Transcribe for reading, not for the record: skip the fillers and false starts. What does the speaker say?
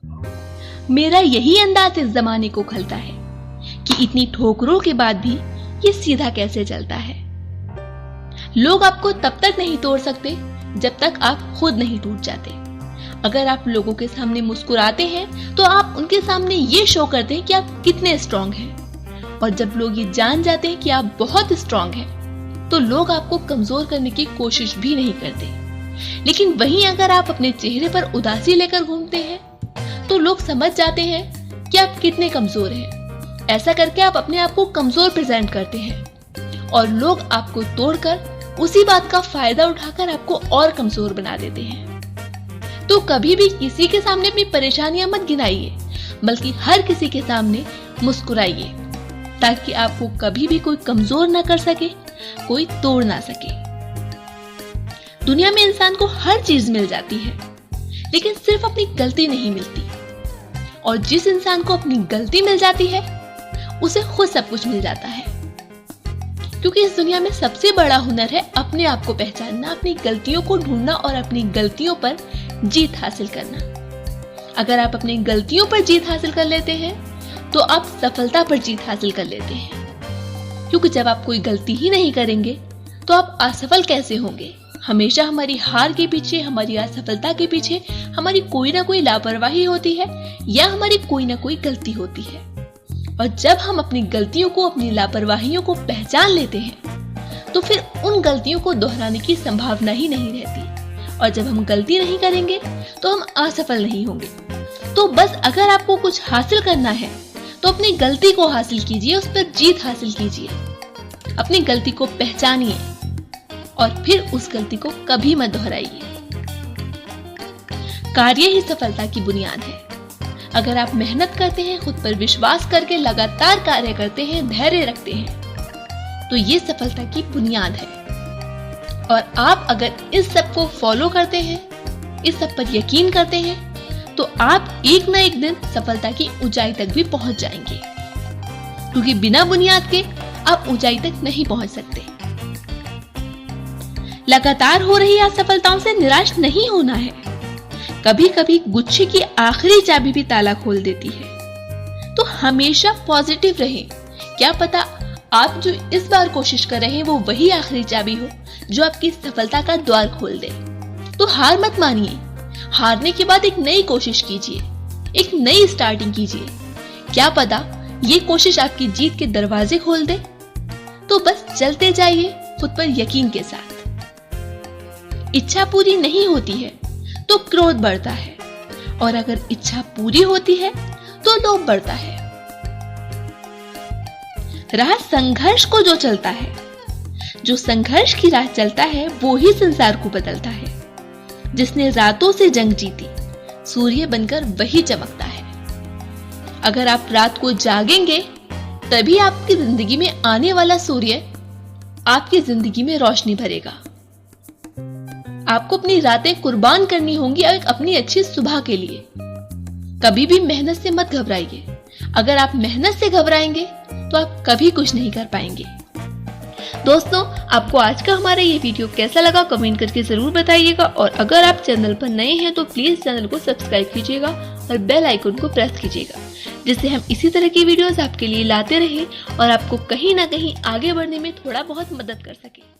मेरा यही अंदाज इस जमाने को खलता है कि इतनी ठोकरों के बाद भी ये सीधा कैसे चलता है। लोग आपको तब तक नहीं तोड़ सकते जब तक आप खुद नहीं टूट जाते। अगर आप लोगों के सामने मुस्कुराते हैं तो आप उनके सामने ये शो करते हैं कि आप कितने स्ट्रांग हैं, और जब लोग ये जान जाते हैं कि आप बहुत स्ट्रांग हैं तो लोग आपको कमजोर करने की कोशिश भी नहीं करते। लेकिन वहीं अगर आप अपने चेहरे पर उदासी लेकर घूमते हैं तो लोग समझ जाते हैं कि आप कितने कमजोर हैं। ऐसा करके आप अपने आप को कमजोर प्रेजेंट करते हैं और लोग आपको तोड़कर उसी बात का फायदा उठाकर आपको और कमजोर बना देते हैं। तो कभी भी किसी के सामने अपनी परेशानियां मत गिनाइए, बल्कि हर किसी के सामने मुस्कुराइए, ताकि आपको कभी भी कोई कमजोर ना कर सके, कोई तोड़ ना सके। दुनिया में इंसान को हर चीज मिल जाती है, लेकिन सिर्फ अपनी गलती नहीं मिलती। और जिस इंसान को अपनी गलती मिल जाती है उसे खुद सब कुछ मिल जाता है। क्योंकि इस दुनिया में सबसे बड़ा हुनर है अपने आप को पहचानना, अपनी गलतियों को ढूंढना और अपनी गलतियों पर जीत हासिल करना। अगर आप अपनी गलतियों पर जीत हासिल कर लेते हैं तो आप सफलता पर जीत हासिल कर लेते हैं। क्योंकि जब आप कोई गलती ही नहीं करेंगे तो आप असफल कैसे होंगे। हमेशा हमारी हार के पीछे, हमारी असफलता के पीछे हमारी कोई ना कोई लापरवाही होती है या हमारी कोई ना कोई गलती होती है। और जब हम अपनी गलतियों को, अपनी लापरवाहियों को पहचान लेते हैं तो फिर उन गलतियों को दोहराने की संभावना ही नहीं रहती। और जब हम गलती नहीं करेंगे तो हम असफल नहीं होंगे। तो बस अगर आपको कुछ हासिल करना है तो अपनी गलती को हासिल कीजिए, उस पर जीत हासिल कीजिए, अपनी गलती को पहचानिए और फिर उस गलती को कभी मत दोहराइए। कार्य ही सफलता की बुनियाद है। अगर आप मेहनत करते हैं, खुद पर विश्वास करके लगातार कार्य करते हैं, धैर्य रखते हैं, तो ये सफलता की बुनियाद है। और आप अगर इस सब को फॉलो करते हैं, इस सब पर यकीन करते हैं, तो आप एक ना एक दिन सफलता की ऊंचाई तक भी पहुंच जाएंगे। क्योंकि बिना बुनियाद के आप ऊंचाई तक नहीं पहुंच सकते। लगातार हो रही असफलताओं से निराश नहीं होना है। कभी कभी गुच्छे की आखिरी चाबी भी ताला खोल देती है। तो हमेशा पॉजिटिव रहें। क्या पता आप जो इस बार कोशिश कर रहे हैं वो वही आखिरी चाबी हो जो आपकी सफलता का द्वार खोल दे। तो हार मत मानिए। हारने के बाद एक नई कोशिश कीजिए, एक नई स्टार्टिंग कीजिए। क्या पता ये कोशिश आपकी जीत के दरवाजे खोल दे। तो बस चलते जाइए खुद पर यकीन के साथ। इच्छा पूरी नहीं होती है तो क्रोध बढ़ता है, और अगर इच्छा पूरी होती है तो लोभ बढ़ता है। राह संघर्ष को जो चलता है, जो संघर्ष की राह चलता है, वो ही संसार को बदलता है। जिसने रातों से जंग जीती, सूर्य बनकर वही चमकता है। अगर आप रात को जागेंगे तभी आपकी जिंदगी में आने वाला सूर्य आपकी जिंदगी में रोशनी भरेगा। आपको अपनी रातें कुर्बान करनी होंगी अपनी अच्छी सुबह के लिए। कभी भी मेहनत से मत घबराइए। अगर आप मेहनत से घबराएंगे तो आप कभी कुछ नहीं कर पाएंगे। दोस्तों, आपको आज का हमारा ये वीडियो कैसा लगा कमेंट करके जरूर बताइएगा। और अगर आप चैनल पर नए हैं तो प्लीज चैनल को सब्सक्राइब कीजिएगा और बेल आइकन को प्रेस कीजिएगा, जिससे हम इसी तरह की वीडियोस आपके लिए लाते रहें और आपको कहीं ना कहीं आगे बढ़ने में थोड़ा बहुत मदद कर सके।